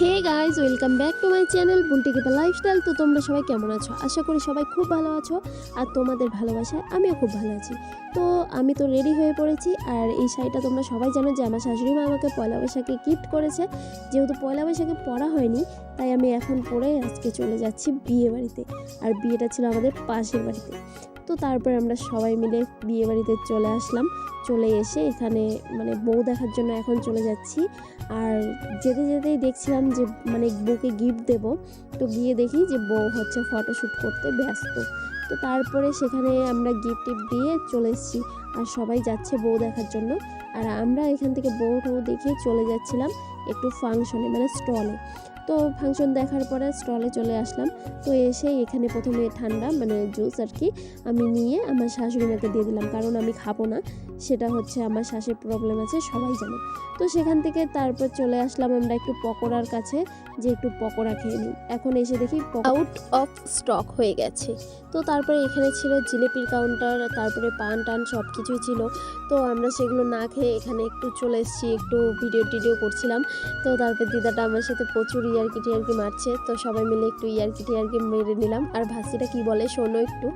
Hey guys, welcome back to my channel Bulti কিপা lifestyle. তো তোমরা সবাই কেমন আছো? আশা করি সবাই খুব ভালো আছো, আর তোমাদের ভালোবাসায় আমিও খুব ভালো আছি। তো আমি তো রেডি হয়ে পড়েছি, আর এই শাড়িটা তোমরা সবাই জানো যে আমার শাশুড়ি মা আমাকে পয়লা বৈশাখে গিফট করেছে। যেহেতু পয়লা বৈশাখে পরা হয়নি, তাই আমি এখন পরে আজকে চলে যাচ্ছি বিয়ে বাড়িতে। আর বিয়েটা ছিল আমাদের পাশের বাড়িতে। তো তারপর আমরা সবাই মিলে বিয়ে বাড়িতে চলে আসলাম। চলে এসে এখানে মানে বউ দেখার জন্য এখন চলে যাচ্ছি। আর যেতে যেতেই দেখছিলাম যে মানে বউকে গিফট দেব, তো গিয়ে দেখি যে বউ হচ্ছে ফটোশ্যুট করতে ব্যস্ত। তো তারপরে সেখানে আমরা গিফট টিফট দিয়ে চলে এসেছি, আর সবাই যাচ্ছে বউ দেখার জন্য। আর আমরা এখান থেকে বউ দেখে চলে যাচ্ছিলাম একটু ফাংশনে, মানে স্টলে। তো ফাংশন দেখার পরে স্টলে চলে আসলাম। তো এসে এখানে প্রথমে ঠান্ডা মানে জুস আর কি আমি নিয়ে আমার শাশুড়ি মাকে দিয়ে দিলাম, কারণ আমি খাবো না। সেটা হচ্ছে আমার শ্বাসের প্রবলেম আছে, সবাই জানো। তো সেখান থেকে তারপর চলে আসলাম আমরা একটু পকোড়ার কাছে, যে একটু পকোড়া খেয়ে নিই। এখন এসে দেখি আউট অফ স্টক হয়ে গেছে। তো তারপরে এখানে ছিল জিলেপির কাউন্টার, তারপরে পান টান সব কিছুই ছিল। তো আমরা সেগুলো না খেয়ে এখানে একটু চলে এসেছি, একটু ভিডিও টিডিও করছিলাম। তো তারপর দিদাটা আমার সাথে প্রচুর ইয়ার্কি টিয়ার্কি মারছে, তো সবাই মিলে একটু ইয়ার্কি টিয়ার্কি মেরে নিলাম। আর ভাসিটা কি বলে শোনো একটু।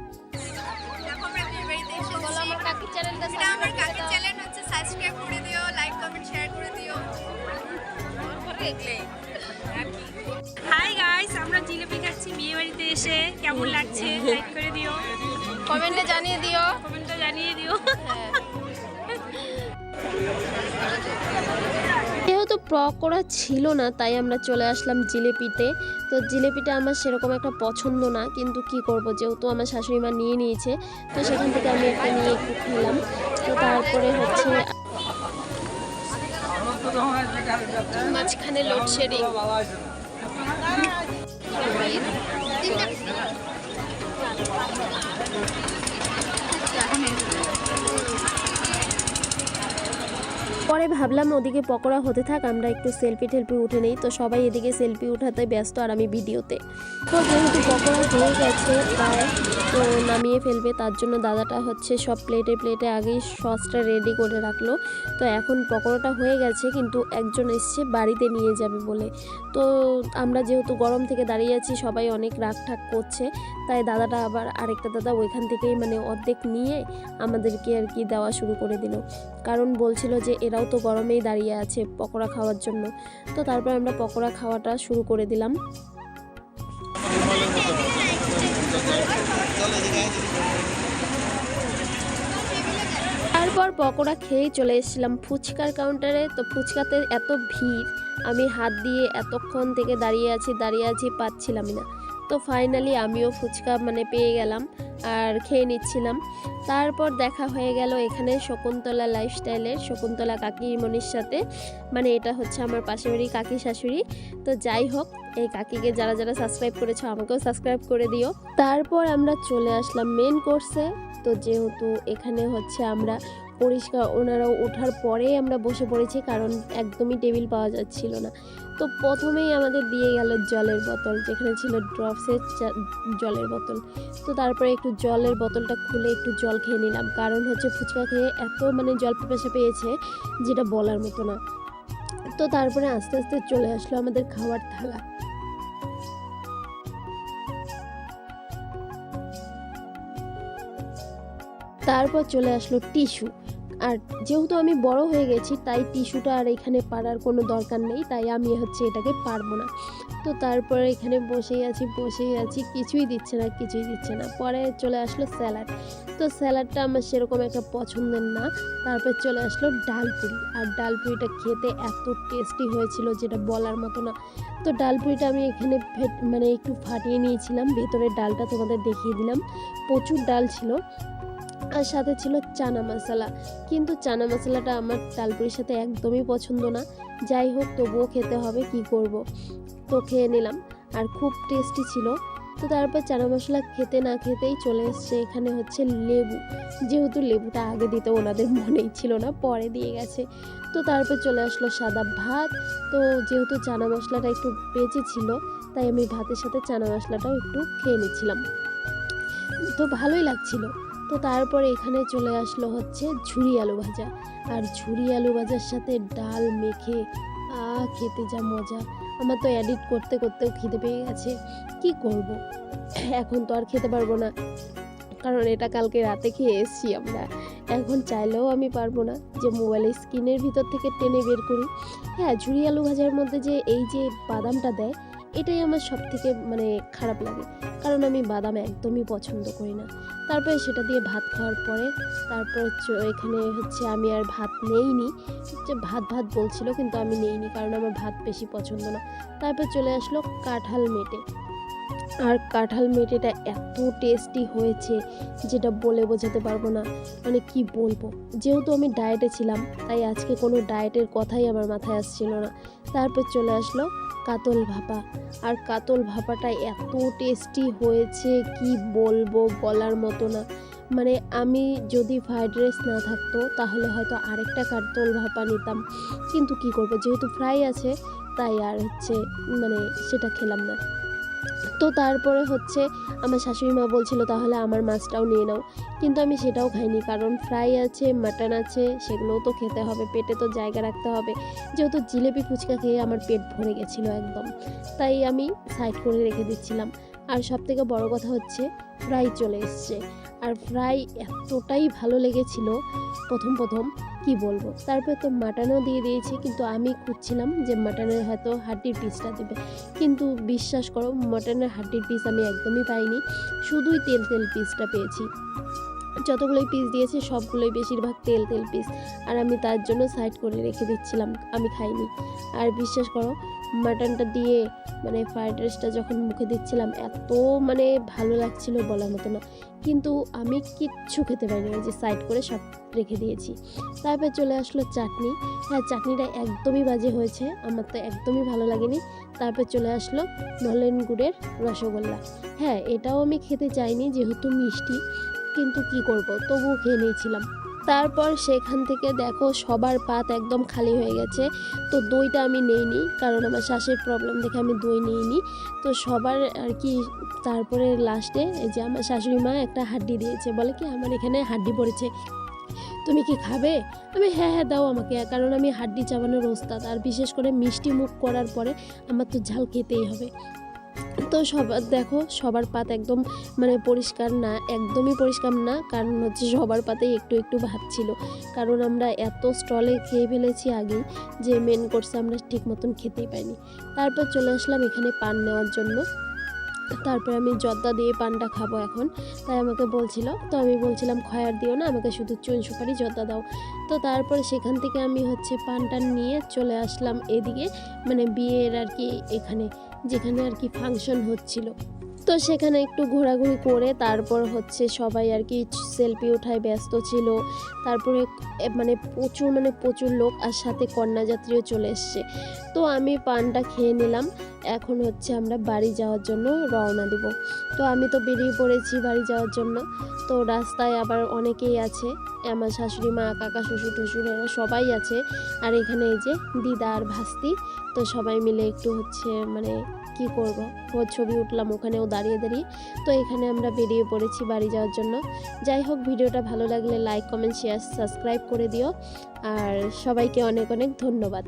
হাই গাইস, আমরা জিলিপি খাচ্ছি বিয়ে বাড়িতে এসে। কেমন লাগছে লাইক করে দিও, কমেন্টে জানিয়ে দিও। যেহেতু পকোড়া ছিল না, তাই আমরা চলে আসলাম জিলেপিতে। তো জিলেপিটা আমার সেরকম একটা পছন্দ না, কিন্তু কি করব, যেহেতু আমার শাশুড়ি মা নিয়ে নিয়েছে, তো সেখান থেকে আমি একটা নিয়ে একটু খেলাম। তো তারপরে হচ্ছে মাঝখানে লোডশেডিং। পরে ভাবলাম ওদিকে পকোড়া হতে থাক, আমরা একটু সেলফি টেলফি উঠে নেই। তো সবাই এদিকে সেলফি উঠাতে ব্যস্ত, আর আমি ভিডিওতে। তো যেহেতু পকোড়া হয়ে গেছে প্রায়, তো নামিয়ে ফেলবে, তার জন্য দাদাটা হচ্ছে সব প্লেটে প্লেটে আগেই সসটা রেডি করে রাখলো। তো এখন পকোড়াটা হয়ে গেছে, কিন্তু একজন এসছে বাড়িতে নিয়ে যাবে বলে। তো আমরা যেহেতু গরম থেকে দাঁড়িয়ে আছি, সবাই অনেক রাগ ঠাক করছে, তাই দাদাটা আবার আরেকটা দাদা ওইখান থেকেই মানে অর্ধেক নিয়ে আমাদেরকে আর কি দেওয়া শুরু করে দিল, কারণ বলছিল যে এরাও তো গরমেই দাঁড়িয়ে আছে পকোড়া খাওয়ার জন্য। তো তারপর আমরা পকোড়া খাওয়াটা শুরু করে দিলাম। তারপর পকোড়া খেয়েই চলে এসেছিলাম ফুচকার কাউন্টারে। তো ফুচকাতে এত ভিড়, আমি হাত দিয়ে এতক্ষণ থেকে দাঁড়িয়ে আছি পাচ্ছিলাম না। তো ফাইনালি আমিও ফুচকা মানে পেয়ে গেলাম, আর খেয়ে নিচ্ছিলাম। তারপর দেখা হয়ে গেল এখানে শকুন্তলা লাইফস্টাইলের শকুন্তলা কাকিমণির সাথে, মানে এটা হচ্ছে আমার পাশের বাড়ি কাকি শাশুড়ি। তো যাই হোক, এই কাকিকে যারা যারা সাবস্ক্রাইব করেছো আমাকেও সাবস্ক্রাইব করে দিও। তারপর আমরা চলে আসলাম মেন কোর্সে। তো যেহেতু এখানে হচ্ছে আমরা পরিষ্কার, ওনারাও ওঠার পরেই আমরা বসে পড়েছি, কারণ একদমই টেবিল পাওয়া যাচ্ছিল না। তো প্রথমেই আমাদের দিয়ে গেল জলের বোতল, যেখানে ছিল ড্রপসের জলের বোতল। তো তারপরে একটু জলের বোতলটা খুলে একটু জল খেয়ে নিলাম, কারণ হচ্ছে ফুচকা খেয়ে এত মানে জল পিপাসা পেয়েছে যেটা বলার মতো না। তো তারপরে আস্তে আস্তে চলে আসলো আমাদের খাওয়ার থালা। তারপর চলে আসলো টিস্যু। আর যেহেতু আমি বড় হয়ে গেছি, তাই টিস্যুটা আর এখানে পারার কোনো দরকার নেই, তাই আমি হচ্ছে এটাকে পারবো না। তো তারপরে এখানে বসেই আছি, কিছুই দিচ্ছে না। পরে চলে আসলো স্যালাড। তো স্যালাডটা আমার সেরকম একটা পছন্দের না। তারপর চলে আসলো ডালপুরি, আর ডালপুরিটা খেতে এত টেস্টি হয়েছিল যেটা বলার মতো না। তো ডালপুরিটা আমি এখানে মানে একটু ফাটিয়ে নিয়েছিলাম, ভেতরের ডালটা তোমাদের দেখিয়ে দিলাম। প্রচুর ডাল ছিল, আর সাথে ছিল চানা মশলা, কিন্তু চানা মশলাটা আমার ডালপুরির সাথে একদমই পছন্দ না। যাই হোক, তবুও খেতে হবে, কি করব। তো খেয়ে নিলাম, আর খুব টেস্টি ছিল। তো তারপর চানা মশলা খেতে না খেতেই চলে এসছে এখানে হচ্ছে লেবু, যেহেতু লেবুটা আগে দিতে ওনাদের মনেই ছিল না, পরে দিয়ে গেছে। তো তারপর চলে আসলো সাদা ভাত। তো যেহেতু চানা মশলাটা একটু বেঁচে ছিল, তাই আমি ভাতের সাথে চানা মশলাটাও একটু খেয়ে নিচ্ছিলাম, তো ভালোই লাগছিল। তো তারপরে এখানে চলে আসলো হচ্ছে ঝুরি আলু ভাজা, আর ঝুরি আলু ভাজার সাথে ডাল মেখে খেতে যা মজা। আমার তো এডিট করতে করতেও খিদে পেয়ে গেছে, কি করব। এখন তো আর খেতে পারবো না, কারণ এটা কালকে রাতে খেয়ে এসেছি আমরা। এখন চাইলেও আমি পারবো না যে মোবাইলের স্ক্রিনের ভিতর থেকে টেনে বের করি। হ্যাঁ, ঝুরি আলু ভাজার মধ্যে যে এই যে বাদামটা দেয়, এটাই আমার সব থেকে মানে খারাপ লাগে, কারণ আমি বাদাম একদমই পছন্দ করি না। তারপরে সেটা দিয়ে ভাত খাওয়ার পরে তারপর এখানে হচ্ছে আমি আর ভাত নেইনি, যে ভাত ভাত বলছিল কিন্তু আমি নেইনি, কারণ আমার ভাত বেশি পছন্দ না। তারপর চলে আসলো কাঁঠাল মেটে, আর কাঁঠাল মেটেটা এত টেস্টি হয়েছে যেটা বলে বোঝাতে পারবো না, মানে কি বলবো। যেহেতু আমি ডায়েটে ছিলাম, তাই আজকে কোনো ডায়েটের কথাই আমার মাথায় আসছিল না। তারপর চলে আসলো কাতল ভাপা, আর কাতল ভাপাটা এত টেস্টি হয়েছে কি বলবো, বলার মতো না। মানে আমি যদি ফ্রাইড রাইস না থাকতো তাহলে হয়তো আরেকটা কাতল ভাপা নিতাম, কিন্তু কি করবো, যেহেতু ফ্রাই আছে তাই আর হচ্ছে মানে সেটা খেলাম না। তো তারপরে হচ্ছে আমার শাশুড়ি মা বলছিল তাহলে আমার মাছটাও নিয়ে নাও, কিন্তু আমি সেটাও খাইনি, কারণ ফ্রাই আছে, মাটন আছে, সেগুলোও তো খেতে হবে, পেটে তো জায়গা রাখতে হবে। যেহেতু জিলেপি ফুচকা খেয়ে আমার পেট ভরে গেছিলো একদম, তাই আমি সাইড করে রেখে দিচ্ছিলাম। আর সবথেকে বড় কথা হচ্ছে ফ্রাই চলে এসছে, আর ফ্রাই এতটাই ভালো লেগেছিল প্রথম প্রথম, কি বলবো। তারপর তো মাটনও দিয়ে দিয়েছি, কিন্তু আমি খুঁজছিলাম যে মাটনের হয়তো হাড্ডির পিসটা দেবে, কিন্তু বিশ্বাস করো মাটনের হাড্ডির পিস আমি একদমই পাইনি, শুধুই তেল তেল পিসটা পেয়েছি। যতগুলোই পিস দিয়েছে সবগুলোই বেশিরভাগ তেল তেল পিস, আর আমি তার জন্য সাইড করে রেখে দিচ্ছিলাম, আমি খাইনি। আর বিশ্বাস করো মাটনটা দিয়ে মানে ফ্রাইড রাইসটা যখন মুখে দিচ্ছিলাম এত মানে ভালো লাগছিল বলার মতো না, কিন্তু আমি কিচ্ছু খেতে পারিনি, ওই যে সাইড করে সব রেখে দিয়েছি। তারপর চলে আসলো চাটনি। হ্যাঁ, চাটনিটা একদমই বাজে হয়েছে, আমার তো একদমই ভালো লাগেনি। তারপর চলে আসলো নলেন গুড়ের রসগোল্লা। হ্যাঁ, এটাও আমি খেতে চাইনি যেহেতু মিষ্টি, কিন্তু কি করব, তবুও খেয়ে নিয়েছিলাম। তারপর সেখান থেকে দেখো সবার পাত একদম খালি হয়ে গেছে, তো দইটা আমি নেইনি, কারণ আমার শ্বাসের প্রবলেম দেখে আমি দই নিইনি। তো সবার আর কি তারপরে লাস্টে এই যে আমার শাশুড়ি মা একটা হাড্ডি দিয়েছে, বলে কি আমার এখানে হাড্ডি পড়েছে, তুমি কি খাবে? আমি হ্যাঁ হ্যাঁ দাও আমাকে, কারণ আমি হাড্ডি চাবানোর ওস্তাদ, আর বিশেষ করে মিষ্টি মুখ করার পরে আমার তো ঝাল খেতেই হবে। তো সবার দেখো সবার পাত একদম মানে পরিষ্কার না, একদমই পরিষ্কার না, কারণ হচ্ছে সবার পাতেই একটু একটু ভাত ছিল, কারণ আমরা এত স্টলে খেয়ে ফেলেছি আগেই যে মেন কোর্সে আমরা ঠিক মতন খেতেই পাইনি। তারপর চলে আসলাম এখানে পান নেওয়ার জন্য। তারপরে আমি জর্দা দিয়ে পানটা খাবো এখন, তাই আমাকে বলছিল, তো আমি বলছিলাম খয়ার দিও না আমাকে, শুধু চুন সুপারি জর্দা দাও। তো তারপরে সেখান থেকে আমি হচ্ছে পানটা নিয়ে চলে আসলাম এদিকে, মানে বিয়ের আর কি এখানে, যেখানে আর কি ফাংশন হচ্ছিল। তো সেখানে একটু ঘোরাঘুরি করে তারপর হচ্ছে সবাই আর কি সেলফি ওঠায় ব্যস্ত ছিল। তারপরে মানে প্রচুর লোক, আর সাথে কন্যাযাত্রীও চলে এসছে। তো আমি পানটা খেয়ে নিলাম, এখন হচ্ছে আমরা বাড়ি যাওয়ার জন্য রওনা দিব। তো আমি তো বেরিয়ে পড়েছি বাড়ি যাওয়ার জন্য। তো রাস্তায় আবার অনেকেই আছে, আমার শাশুড়ি মা, কাকা, শ্বশুর টশুর এরা সবাই আছে, আর এখানে এই যে দিদা আর ভাস্তি। তো সবাই মিলে একটু হচ্ছে মানে কি করব, ওর ছবি উঠলাম ওখানেও দাঁড়িয়ে দাঁড়িয়ে। তো এখানে আমরা বেরিয়ে পড়েছি বাড়ি যাওয়ার জন্য। যাই হোক, ভিডিওটা ভালো লাগলে লাইক, কমেন্ট, শেয়ার, সাবস্ক্রাইব করে দিও, আর সবাইকে অনেক অনেক ধন্যবাদ।